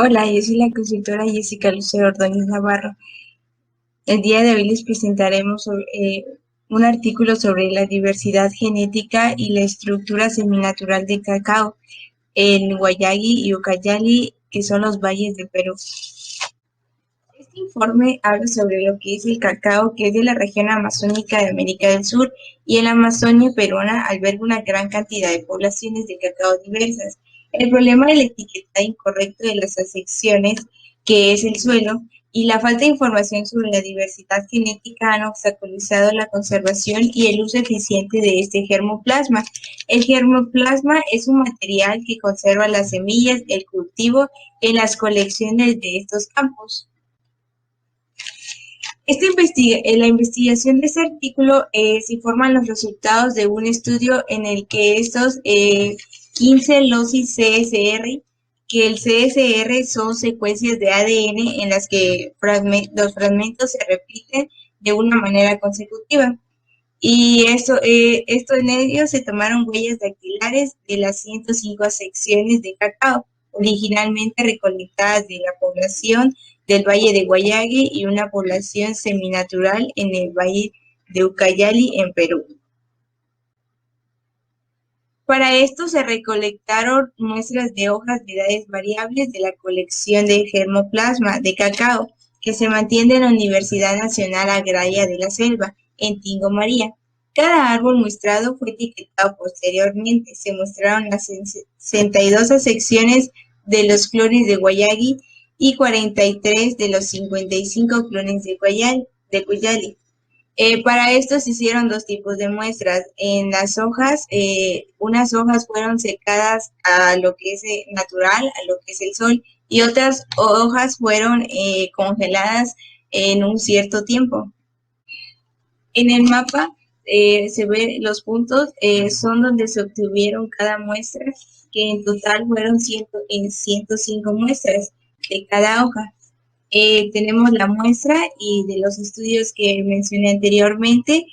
Hola, yo soy la consultora Jessica Lucero Ordóñez Navarro. El día de hoy les presentaremos un artículo sobre la diversidad genética y la estructura seminatural de cacao en Guayagui y Ucayali, que son los valles de Perú. Este informe habla sobre lo que es el cacao, que es de la región amazónica de América del Sur, y en la Amazonia peruana alberga una gran cantidad de poblaciones de cacao diversas. El problema del etiquetado incorrecto de las secciones, que es el suelo, y la falta de información sobre la diversidad genética han obstaculizado la conservación y el uso eficiente de este germoplasma. El germoplasma es un material que conserva las semillas, el cultivo en las colecciones de estos campos. En la investigación de este artículo se informan los resultados de un estudio en el que estos 15 locis CSR, que el CSR son secuencias de ADN en las que los fragmentos se repiten de una manera consecutiva. Y esto en ello se tomaron huellas dactilares de las 105 secciones de cacao, originalmente recolectadas de la población del Valle de Guayagui y una población seminatural en el Valle de Ucayali, en Perú. Para esto se recolectaron muestras de hojas de edades variables de la colección de germoplasma de cacao que se mantiene en la Universidad Nacional Agraria de la Selva, en Tingo María. Cada árbol muestrado fue etiquetado posteriormente. Se mostraron las 62 secciones de los clones de Guayagui y 43 de los 55 clones de Cuyali. Para esto se hicieron dos tipos de muestras. En las hojas, unas hojas fueron secadas a lo que es natural, a lo que es el sol, y otras hojas fueron congeladas en un cierto tiempo. En el mapa se ve los puntos, son donde se obtuvieron cada muestra, que en total fueron 105 muestras de cada hoja. Tenemos la muestra y de los estudios que mencioné anteriormente,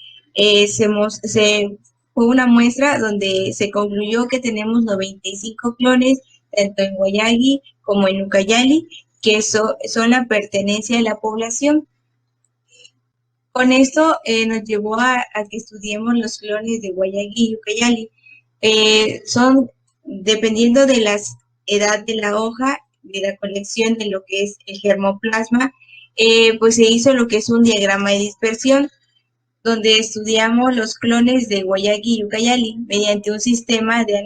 fue una muestra donde se concluyó que tenemos 95 clones, tanto en Guayagui como en Ucayali, que son la pertenencia de la población. Con esto nos llevó a que estudiemos los clones de Guayagui y Ucayali. Dependiendo de la edad de la hoja, de la colección de lo que es el germoplasma, pues se hizo lo que es un diagrama de dispersión, donde estudiamos los clones de Guayagui y Ucayali mediante un sistema de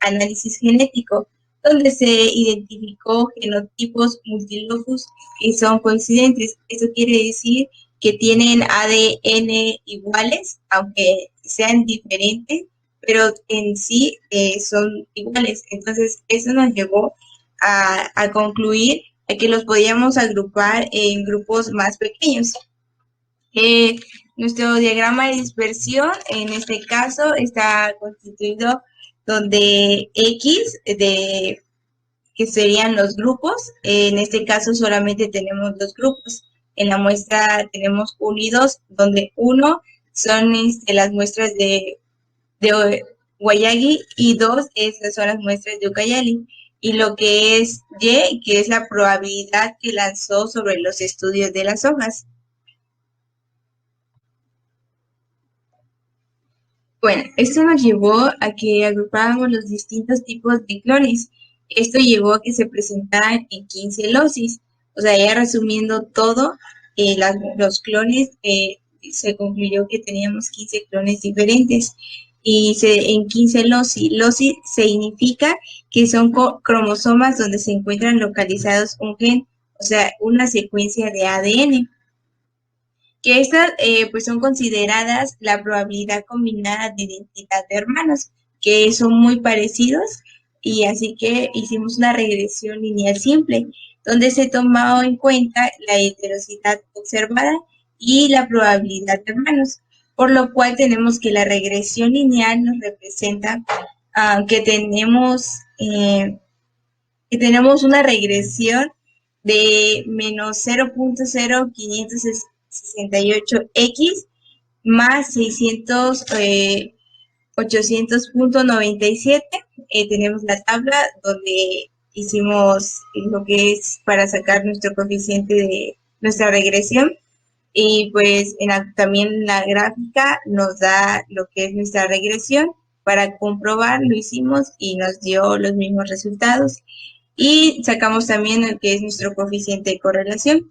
análisis genético, donde se identificó genotipos multilocus que son coincidentes. Eso quiere decir que tienen ADN iguales, aunque sean diferentes, pero en sí son iguales. Entonces, eso nos llevó a concluir que los podíamos agrupar en grupos más pequeños. Nuestro diagrama de dispersión, en este caso, está constituido donde X, que serían los grupos, en este caso solamente tenemos dos grupos. En la muestra tenemos 1 y 2, donde 1 son las muestras de Guayagui y 2 son las muestras de Ucayali. Y lo que es Y, que es la probabilidad que lanzó sobre los estudios de las hojas. Bueno, esto nos llevó a que agrupáramos los distintos tipos de clones. Esto llevó a que se presentaran en 15 locis. O sea, ya resumiendo todo, los clones, se concluyó que teníamos 15 clones diferentes. Y en 15 loci. Loci significa que son cromosomas donde se encuentran localizados un gen, o sea, una secuencia de ADN, que estas pues son consideradas la probabilidad combinada de identidad de hermanos, que son muy parecidos, y así que hicimos una regresión lineal simple, donde se tomaba en cuenta la heterosidad observada y la probabilidad de hermanos, por lo cual tenemos que la regresión lineal nos representa que tenemos una regresión de menos 0.0568x más 800.97. Tenemos la tabla donde hicimos lo que es para sacar nuestro coeficiente de nuestra regresión. Y pues también la gráfica nos da lo que es nuestra regresión. Para comprobar lo hicimos y nos dio los mismos resultados. Y sacamos también el que es nuestro coeficiente de correlación,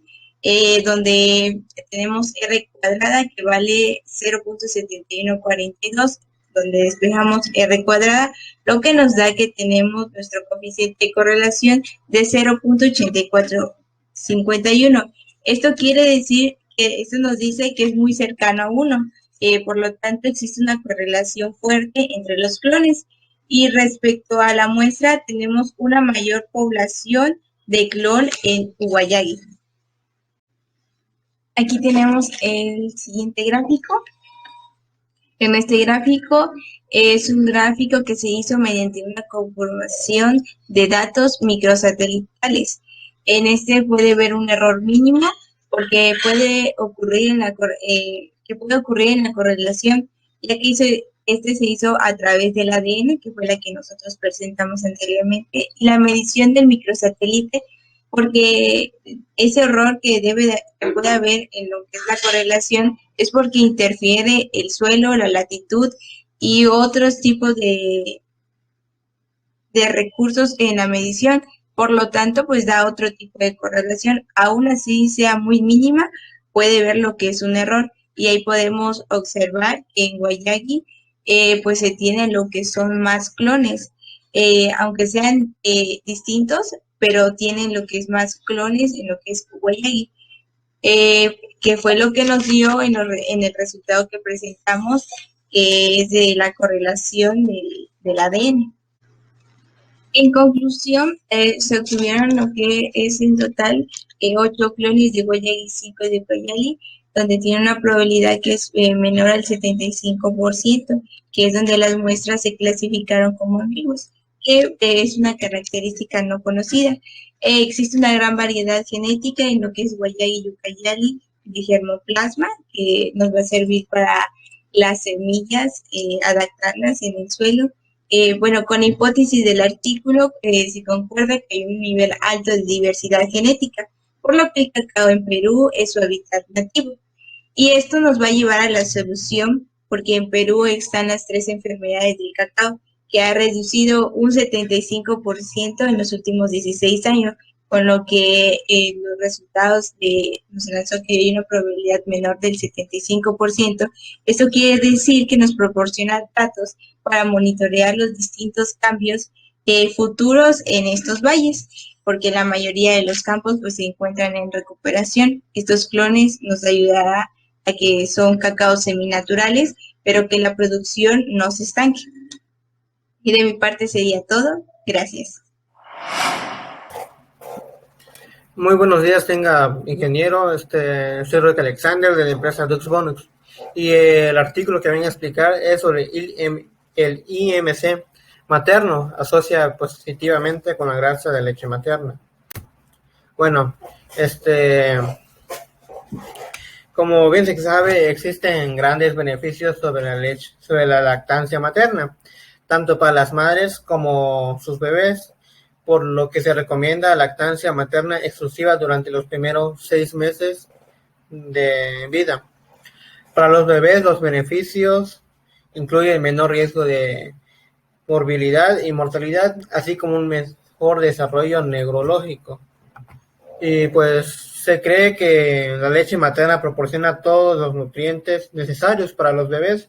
donde tenemos R cuadrada que vale 0.7142, donde despejamos R cuadrada, lo que nos da que tenemos nuestro coeficiente de correlación de 0.8451. Esto quiere decir que esto nos dice que es muy cercano a 1, por lo tanto existe una correlación fuerte entre los clones. Y respecto a la muestra, tenemos una mayor población de clon en Uwayagi. Aquí tenemos el siguiente gráfico. En este gráfico es un gráfico que se hizo mediante una conformación de datos microsatelitales. En este puede ver un error mínimo porque puede ocurrir en la correlación, ya que este se hizo a través del ADN, que fue la que nosotros presentamos anteriormente, y la medición del microsatélite, porque ese error que puede haber en lo que es la correlación es porque interfiere el suelo, la latitud y otros tipos de recursos en la medición. Por lo tanto, pues da otro tipo de correlación. Aún así sea muy mínima, puede ver lo que es un error. Y ahí podemos observar que en Wayagi pues se tienen lo que son más clones, aunque sean distintos, pero tienen lo que es más clones en lo que es Wayagi, que fue lo que nos dio en el resultado que presentamos, que es de la correlación del ADN. En conclusión, se obtuvieron lo que es en total 8 clones de Wayagi y 5 de Payali, donde tiene una probabilidad que es menor al 75%, que es donde las muestras se clasificaron como ambiguas, que es una característica no conocida. Existe una gran variedad genética en lo que es Wayagi y Ucayali de germoplasma, que nos va a servir para las semillas, adaptarlas en el suelo. Bueno, con la hipótesis del artículo, se concuerda que hay un nivel alto de diversidad genética, por lo que el cacao en Perú es su hábitat nativo. Y esto nos va a llevar a la solución, porque en Perú están las 3 enfermedades del cacao, que ha reducido un 75% en los últimos 16 años, con lo que los resultados nos lanzó que hay una probabilidad menor del 75%. Esto quiere decir que nos proporciona datos para monitorear los distintos cambios futuros en estos valles, porque la mayoría de los campos pues se encuentran en recuperación. Estos clones nos ayudará a que son cacaos seminaturales, pero que la producción no se estanque. Y de mi parte sería todo. Gracias. Muy buenos días, tenga ingeniero. Soy Roque Alexander de la empresa DuxBonus. Y el artículo que vengo a explicar es sobre el IMC materno, asocia positivamente con la grasa de leche materna. Bueno, como bien se sabe, existen grandes beneficios sobre la lactancia materna, tanto para las madres como sus bebés, por lo que se recomienda lactancia materna exclusiva durante los primeros 6 meses de vida. Para los bebés, los beneficios incluyen menor riesgo de morbilidad y mortalidad, así como un mejor desarrollo neurológico. Y pues se cree que la leche materna proporciona todos los nutrientes necesarios para los bebés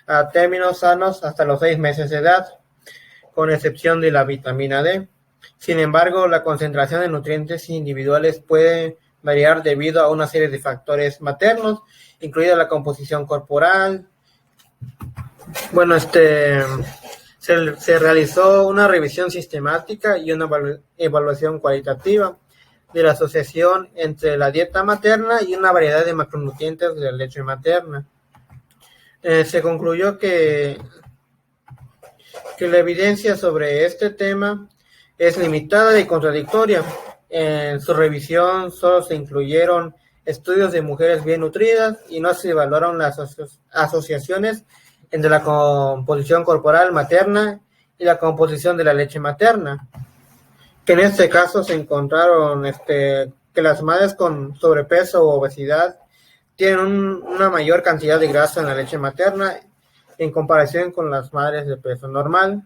a términos sanos hasta los 6 meses de edad, con excepción de la vitamina D. Sin embargo, la concentración de nutrientes individuales puede variar debido a una serie de factores maternos, incluida la composición corporal. Bueno, se realizó una revisión sistemática y una evaluación cualitativa de la asociación entre la dieta materna y una variedad de macronutrientes de la leche materna. Se concluyó que la evidencia sobre este tema es limitada y contradictoria. En su revisión solo se incluyeron estudios de mujeres bien nutridas y no se evaluaron las asociaciones entre la composición corporal materna y la composición de la leche materna. que en este caso se encontraron que las madres con sobrepeso o obesidad tienen una mayor cantidad de grasa en la leche materna en comparación con las madres de peso normal.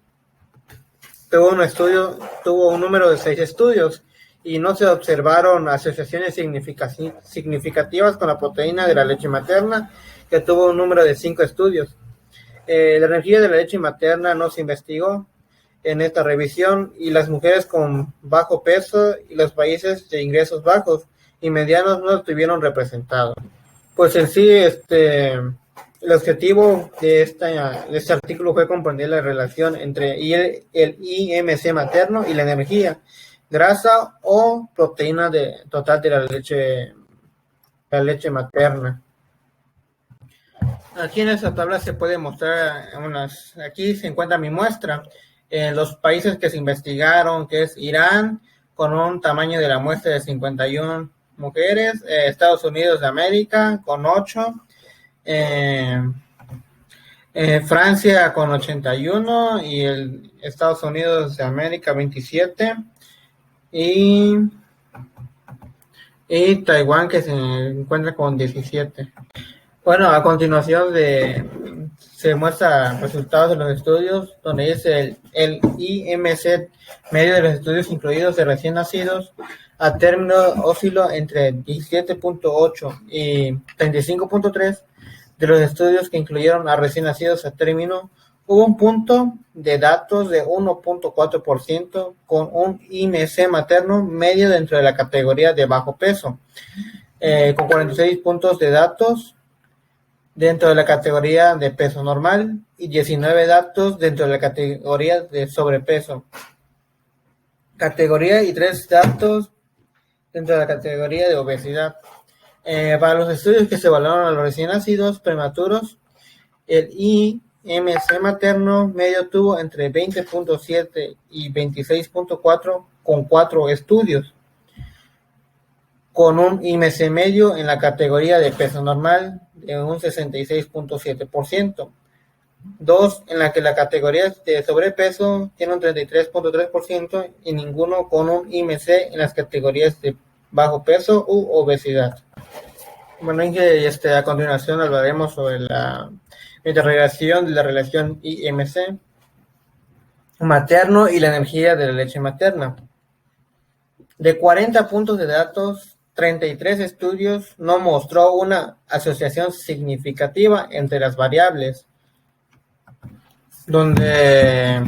Tuvo un número de 6 estudios y no se observaron asociaciones significativas con la proteína de la leche materna, que tuvo un número de 5 estudios. La energía de la leche materna no se investigó en esta revisión, y las mujeres con bajo peso y los países de ingresos bajos y medianos no estuvieron representados. Pues en sí, el objetivo de este artículo fue comprender la relación entre el IMC materno y la energía, grasa o proteína total de la leche materna. Aquí en esta tabla se puede mostrar aquí se encuentra mi muestra. Los países que se investigaron, que es Irán, con un tamaño de la muestra de 51 mujeres, Estados Unidos de América con 8, Francia con 81 y el Estados Unidos de América 27 y Taiwán, que se encuentra con 17. Bueno, a continuación se muestran resultados de los estudios, donde dice el IMC medio de los estudios incluidos de recién nacidos a término osciló entre 17.8 y 35.3. De los estudios que incluyeron a recién nacidos a término, hubo un punto de datos de 1.4% con un IMC materno medio dentro de la categoría de bajo peso, con 46 puntos de datos dentro de la categoría de peso normal y 19 datos dentro de la categoría de sobrepeso. Categoría y 3 datos dentro de la categoría de obesidad. Para los estudios que se evaluaron a los recién nacidos prematuros, el IMC materno medio tuvo entre 20.7 y 26.4 con 4 estudios, con un IMC medio en la categoría de peso normal de un 66.7%. 2 en la que la categoría de sobrepeso tiene un 33.3% y ninguno con un IMC en las categorías de bajo peso u obesidad. Bueno, a continuación hablaremos sobre la interrelación de la relación IMC materno y la energía de la leche materna. De 40 puntos de datos, 33 estudios no mostró una asociación significativa entre las variables, donde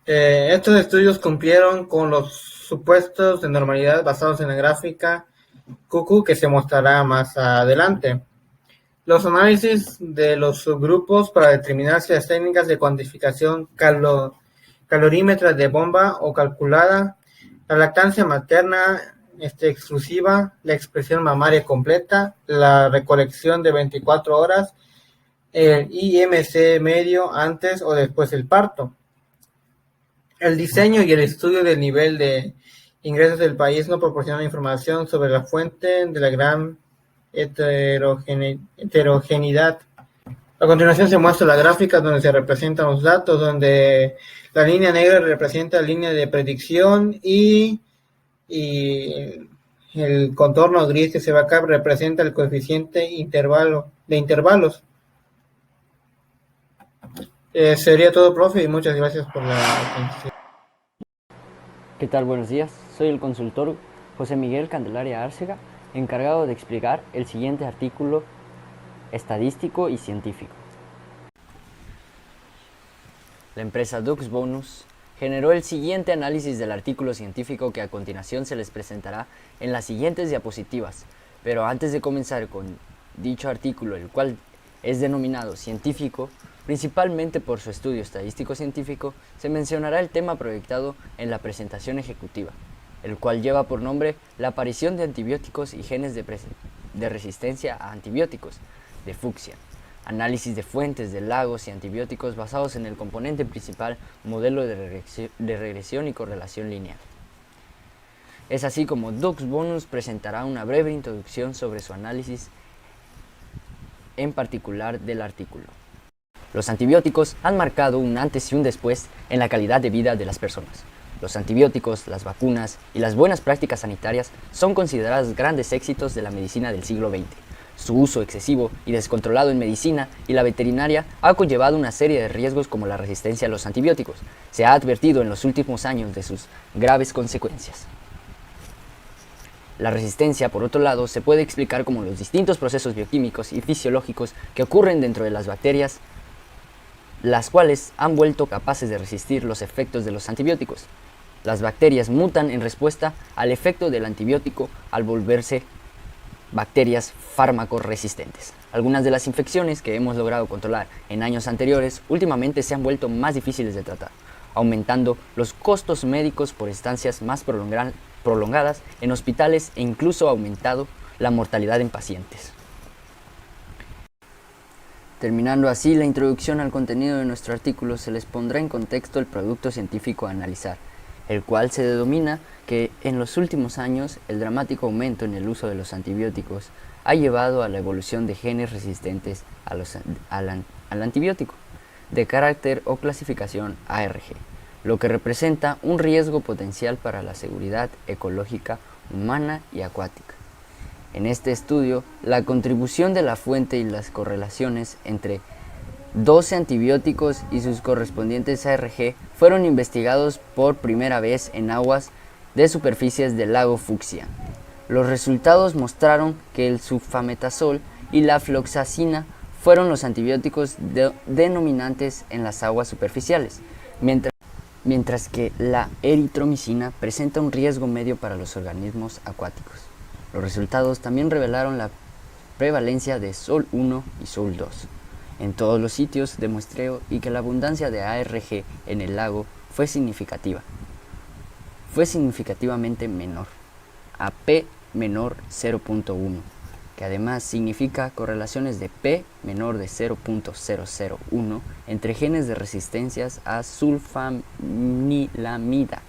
estos estudios cumplieron con los supuestos de normalidad basados en la gráfica QQ, que se mostrará más adelante. Los análisis de los subgrupos para determinar si las técnicas de cuantificación calorímetra de bomba o calculada, la lactancia materna exclusiva, la expresión mamaria completa, la recolección de 24 horas, el IMC medio antes o después del parto. El diseño y el estudio del nivel de ingresos del país no proporcionan información sobre la fuente de la gran heterogeneidad. A continuación se muestra la gráfica donde se representan los datos, donde la línea negra representa la línea de predicción y el contorno gris que se ve acá representa el coeficiente de intervalos. Sería todo, profe, y muchas gracias por la atención. ¿Qué tal? Buenos días. Soy el consultor José Miguel Candelaria Árcega, encargado de explicar el siguiente artículo estadístico y científico. La empresa Dux Bonus generó el siguiente análisis del artículo científico que a continuación se les presentará en las siguientes diapositivas. Pero antes de comenzar con dicho artículo, el cual es denominado científico, principalmente por su estudio estadístico-científico, se mencionará el tema proyectado en la presentación ejecutiva, el cual lleva por nombre la aparición de antibióticos y genes de resistencia a antibióticos, de fucsia, análisis de fuentes de lagos y antibióticos basados en el componente principal modelo de regresión y correlación lineal. Es así como Dux Bonus presentará una breve introducción sobre su análisis en particular del artículo. Los antibióticos han marcado un antes y un después en la calidad de vida de las personas. Los antibióticos, las vacunas y las buenas prácticas sanitarias son considerados grandes éxitos de la medicina del siglo XX. Su uso excesivo y descontrolado en medicina y la veterinaria ha conllevado una serie de riesgos como la resistencia a los antibióticos. Se ha advertido en los últimos años de sus graves consecuencias. La resistencia, por otro lado, se puede explicar como los distintos procesos bioquímicos y fisiológicos que ocurren dentro de las bacterias, las cuales han vuelto capaces de resistir los efectos de los antibióticos. Las bacterias mutan en respuesta al efecto del antibiótico al volverse bacterias fármaco resistentes. Algunas de las infecciones que hemos logrado controlar en años anteriores últimamente se han vuelto más difíciles de tratar, aumentando los costos médicos por estancias más prolongadas en hospitales e incluso aumentado la mortalidad en pacientes. Terminando así la introducción al contenido de nuestro artículo, se les pondrá en contexto el producto científico a analizar, el cual se denomina que en los últimos años el dramático aumento en el uso de los antibióticos ha llevado a la evolución de genes resistentes al antibiótico, de carácter o clasificación ARG, lo que representa un riesgo potencial para la seguridad ecológica humana y acuática. En este estudio, la contribución de la fuente y las correlaciones entre 12 antibióticos y sus correspondientes ARG fueron investigados por primera vez en aguas de superficies del lago Fuxia. Los resultados mostraron que el sulfametazol y la floxacina fueron los antibióticos denominantes en las aguas superficiales, mientras que la eritromicina presenta un riesgo medio para los organismos acuáticos. Los resultados también revelaron la prevalencia de SOL-1 y SOL-2 en todos los sitios de muestreo y que la abundancia de ARG en el lago fue significativamente menor, a P menor 0.1, que además significa correlaciones de P menor de 0.001 entre genes de resistencias a sulfanilamida,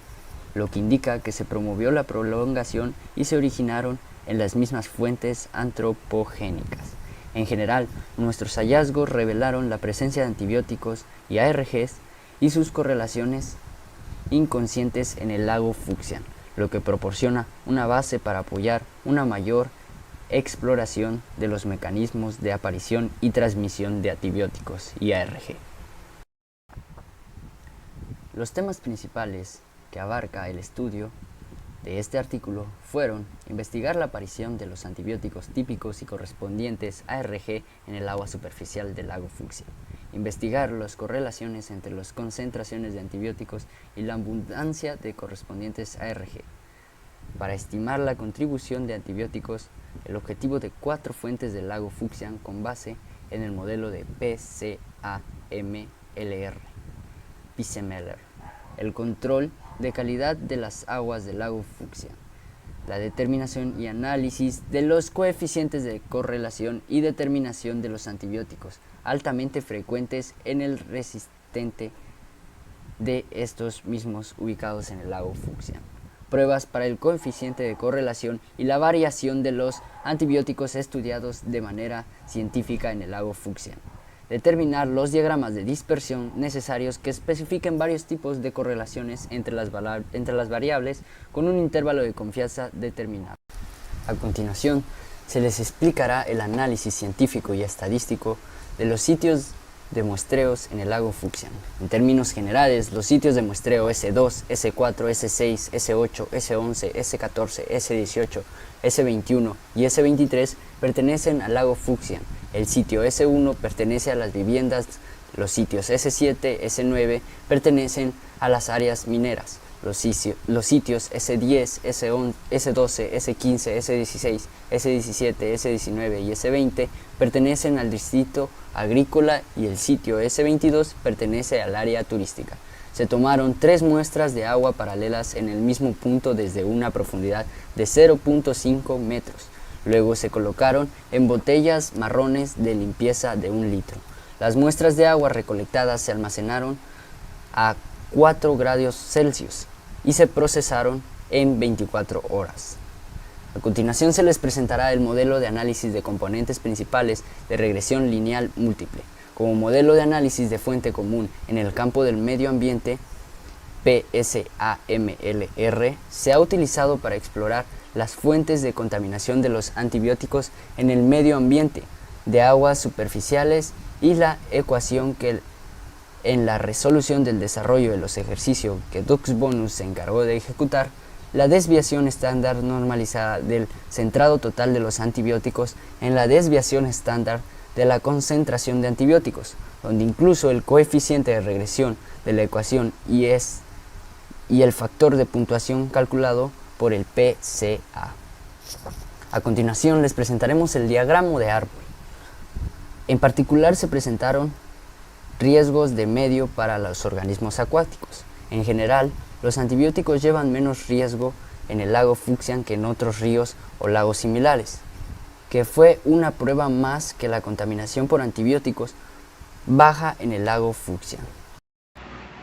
lo que indica que se promovió la prolongación y se originaron en las mismas fuentes antropogénicas. En general, nuestros hallazgos revelaron la presencia de antibióticos y ARGs y sus correlaciones inconscientes en el lago Fuxia, lo que proporciona una base para apoyar una mayor exploración de los mecanismos de aparición y transmisión de antibióticos y ARG. Los temas principales que abarca el estudio de este artículo fueron investigar la aparición de los antibióticos típicos y correspondientes ARG en el agua superficial del lago Fuxia, investigar las correlaciones entre las concentraciones de antibióticos y la abundancia de correspondientes ARG. Para estimar la contribución de antibióticos, el objetivo de 4 fuentes del lago Fuxia con base en el modelo de PCMLR, el control de calidad de las aguas del lago Fuxia, la determinación y análisis de los coeficientes de correlación y determinación de los antibióticos altamente frecuentes en el resistente de estos mismos ubicados en el lago Fuxia, pruebas para el coeficiente de correlación y la variación de los antibióticos estudiados de manera científica en el lago Fuxia, determinar los diagramas de dispersión necesarios que especifiquen varios tipos de correlaciones entre las variables con un intervalo de confianza determinado. A continuación, se les explicará el análisis científico y estadístico de los sitios de muestreos en el lago Fuxia. En términos generales, los sitios de muestreo S2, S4, S6, S8, S11, S14, S18, S21 y S23 pertenecen al lago Fuxia. El sitio S1 pertenece a las viviendas, los sitios S7, S9 pertenecen a las áreas mineras, los sitios S10, S11, S12, S15, S16, S17, S19 y S20 pertenecen al distrito agrícola y el sitio S22 pertenece al área turística. Se tomaron 3 muestras de agua paralelas en el mismo punto desde una profundidad de 0.5 metros. Luego se colocaron en botellas marrones de limpieza de 1 litro. Las muestras de agua recolectadas se almacenaron a 4 grados Celsius y se procesaron en 24 horas. A continuación se les presentará el modelo de análisis de componentes principales de regresión lineal múltiple, como modelo de análisis de fuente común en el campo del medio ambiente PSAMLR se ha utilizado para explorar las fuentes de contaminación de los antibióticos en el medio ambiente, de aguas superficiales y la ecuación que en la resolución del desarrollo de los ejercicios que DuxBonus se encargó de ejecutar, la desviación estándar normalizada del centrado total de los antibióticos en la desviación estándar de la concentración de antibióticos, donde incluso el coeficiente de regresión de la ecuación y el factor de puntuación calculado por el PCA. A continuación les presentaremos el diagrama de árbol. En particular se presentaron riesgos de medio para los organismos acuáticos. En general, los antibióticos llevan menos riesgo en el lago Fuxian que en otros ríos o lagos similares, que fue una prueba más que la contaminación por antibióticos baja en el lago Fuxian.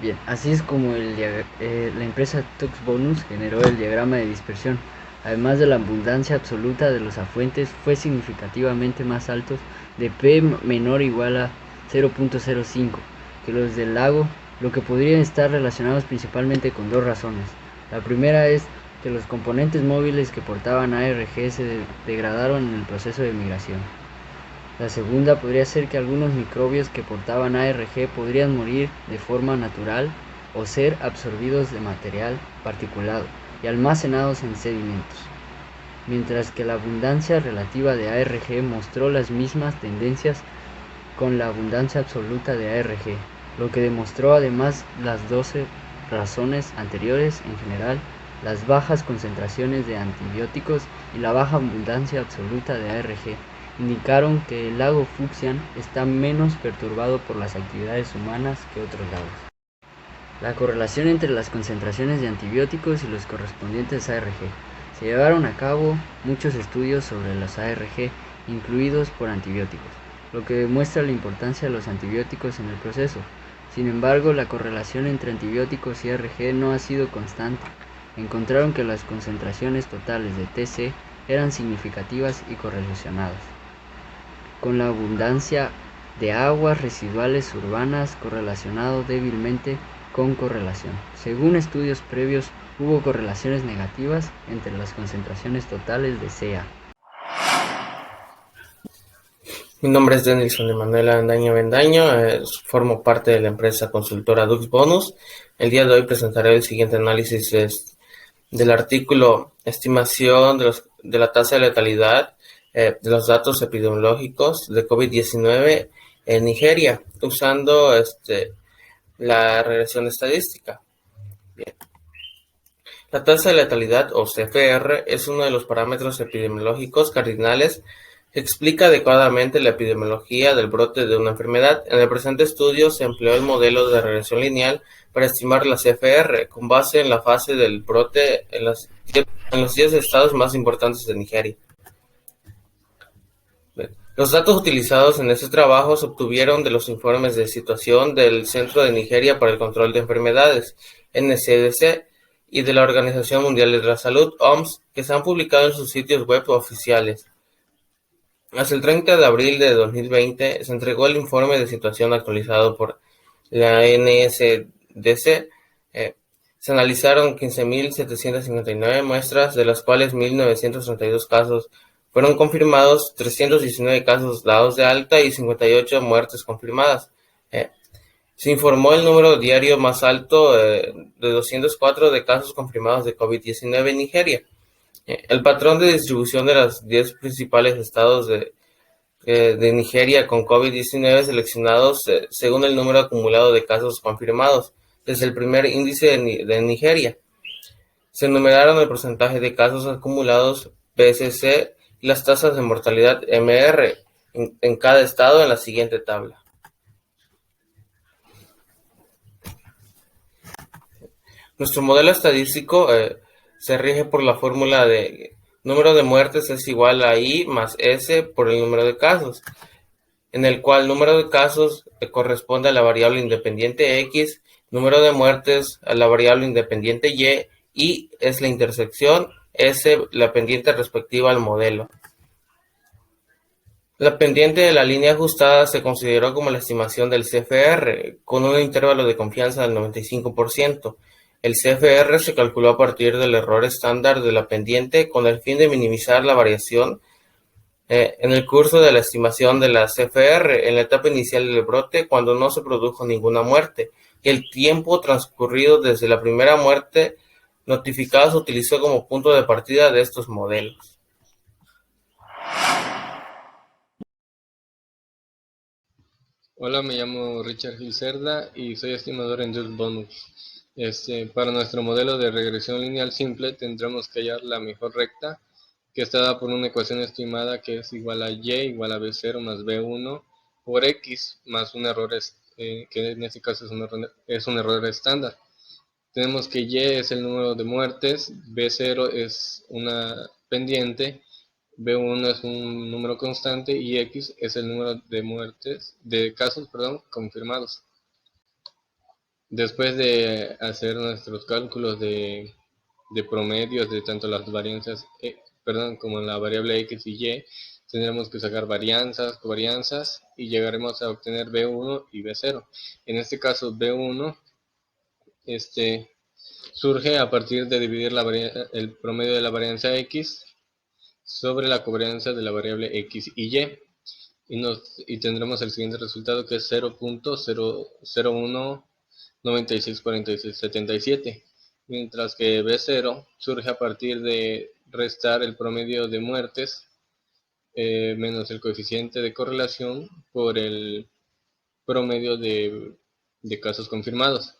Bien, así es como la empresa DuxBonus generó el diagrama de dispersión. Además de la abundancia absoluta de los afluentes, fue significativamente más altos de P menor o igual a 0.05 que los del lago, lo que podría estar relacionados principalmente con dos razones. La primera es que los componentes móviles que portaban ARG se degradaron en el proceso de migración. La segunda podría ser que algunos microbios que portaban ARG podrían morir de forma natural o ser absorbidos de material particulado y almacenados en sedimentos, mientras que la abundancia relativa de ARG mostró las mismas tendencias con la abundancia absoluta de ARG, lo que demostró además las 12 razones anteriores. En general, las bajas concentraciones de antibióticos y la baja abundancia absoluta de ARG indicaron que el lago Fuxian está menos perturbado por las actividades humanas que otros lagos. La correlación entre las concentraciones de antibióticos y los correspondientes ARG. Se llevaron a cabo muchos estudios sobre los ARG incluidos por antibióticos, lo que demuestra la importancia de los antibióticos en el proceso. Sin embargo, la correlación entre antibióticos y ARG no ha sido constante. Encontraron que las concentraciones totales de TC eran significativas y correlacionadas con la abundancia de aguas residuales urbanas, correlacionado débilmente con correlación. Según estudios previos, hubo correlaciones negativas entre las concentraciones totales de CA. Mi nombre es Denilson Emanuel Avendaño Avendaño, formo parte de la empresa consultora DuxBonus. El día de hoy presentaré el siguiente análisis del artículo Estimación de la tasa de letalidad de los datos epidemiológicos de COVID-19 en Nigeria, usando la regresión estadística. Bien. La tasa de letalidad, o CFR, es uno de los parámetros epidemiológicos cardinales que explica adecuadamente la epidemiología del brote de una enfermedad. En el presente estudio se empleó el modelo de regresión lineal para estimar la CFR, con base en la fase del brote en los 10 estados más importantes de Nigeria. Los datos utilizados en este trabajo se obtuvieron de los informes de situación del Centro de Nigeria para el Control de Enfermedades, NCDC, y de la Organización Mundial de la Salud, OMS, que se han publicado en sus sitios web oficiales. Hasta el 30 de abril de 2020 se entregó el informe de situación actualizado por la NSDC. Se analizaron 15.759 muestras, de las cuales 1.932 casos fueron confirmados, 319 casos dados de alta y 58 muertes confirmadas. Se informó el número diario más alto de 204 de casos confirmados de COVID-19 en Nigeria. El patrón de distribución de los 10 principales estados de Nigeria con COVID-19 seleccionados según el número acumulado de casos confirmados desde el primer índice de Nigeria. Se enumeraron el porcentaje de casos acumulados PSC y las tasas de mortalidad MR en cada estado en la siguiente tabla. Nuestro modelo estadístico se rige por la fórmula de número de muertes es igual a I más S por el número de casos, en el cual el número de casos corresponde a la variable independiente X, número de muertes a la variable independiente Y es la intersección, S la pendiente respectiva al modelo. La pendiente de la línea ajustada se consideró como la estimación del CFR, con un intervalo de confianza del 95%. El CFR se calculó a partir del error estándar de la pendiente con el fin de minimizar la variación en el curso de la estimación de la CFR en la etapa inicial del brote cuando no se produjo ninguna muerte y el tiempo transcurrido desde la primera muerte notificada se utilizó como punto de partida de estos modelos. Hola, me llamo Richard Gil Cerda y soy estimador en DuxBonus. Para nuestro modelo de regresión lineal simple tendremos que hallar la mejor recta, que está dada por una ecuación estimada que es igual a y igual a b0 más b1 por x más un error, que en este caso es un error estándar. Tenemos que y es el número de muertes, b0 es una pendiente, b1 es un número constante y x es el número de casos confirmados. Después de hacer nuestros cálculos de promedios de tanto las varianzas, como la variable x y y, tendremos que sacar varianzas, covarianzas y llegaremos a obtener b1 y b0. En este caso b1 surge a partir de dividir el promedio de la varianza x sobre la covarianza de la variable x y y. Y tendremos el siguiente resultado, que es 0.001964677, mientras que B0 surge a partir de restar el promedio de muertes menos el coeficiente de correlación por el promedio de casos confirmados.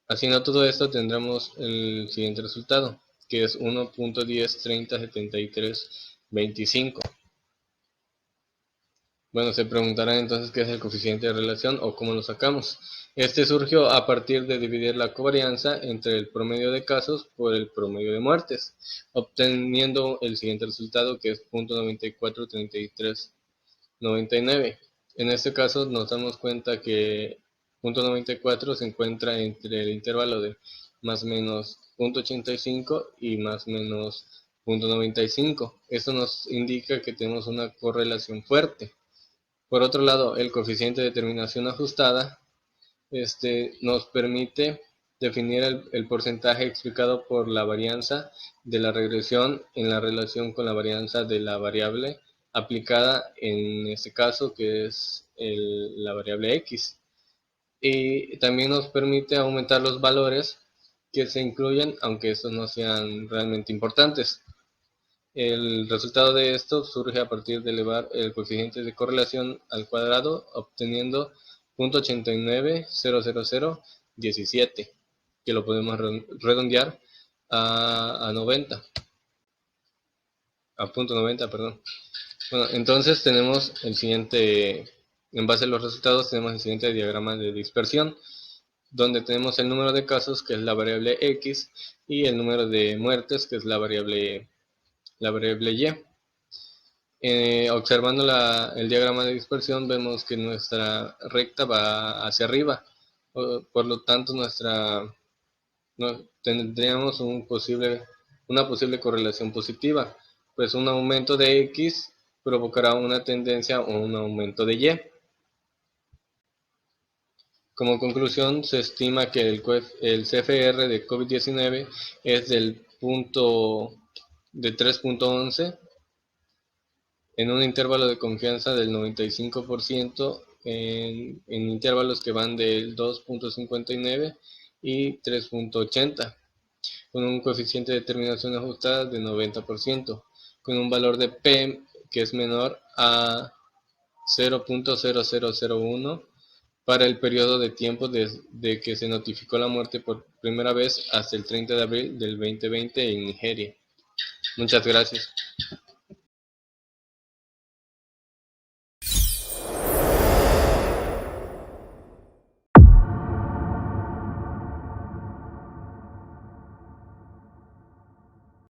Haciendo todo esto tendremos el siguiente resultado, que es 1.10307325. Bueno, se preguntarán entonces qué es el coeficiente de relación o cómo lo sacamos. Este surgió a partir de dividir la covarianza entre el promedio de casos por el promedio de muertes, obteniendo el siguiente resultado, que es 0.943399. En este caso nos damos cuenta que 0.94 se encuentra entre el intervalo de más o menos 0.85 y más o menos 0.95. Esto nos indica que tenemos una correlación fuerte. Por otro lado, el coeficiente de terminación ajustada nos permite definir el porcentaje explicado por la varianza de la regresión en la relación con la varianza de la variable aplicada en este caso, que es la variable x. Y también nos permite aumentar los valores que se incluyen, aunque estos no sean realmente importantes. El resultado de esto surge a partir de elevar el coeficiente de correlación al cuadrado, obteniendo 0.8900017, que lo podemos redondear a 90, a 0.90, perdón. Bueno, entonces tenemos el siguiente, en base a los resultados tenemos el siguiente diagrama de dispersión, donde tenemos el número de casos, que es la variable x, y el número de muertes, que es la variable y. Observando el diagrama de dispersión vemos que nuestra recta va hacia arriba, por lo tanto tendríamos una posible correlación positiva, pues un aumento de x provocará una tendencia o un aumento de y. Como conclusión, se estima que el CFR de COVID-19 es de 3.11 en un intervalo de confianza del 95%, en intervalos que van del 2.59 y 3.80, con un coeficiente de terminación ajustada de 90%, con un valor de P que es menor a 0.0001 para el periodo de tiempo desde que se notificó la muerte por primera vez hasta el 30 de abril del 2020 en Nigeria. Muchas gracias.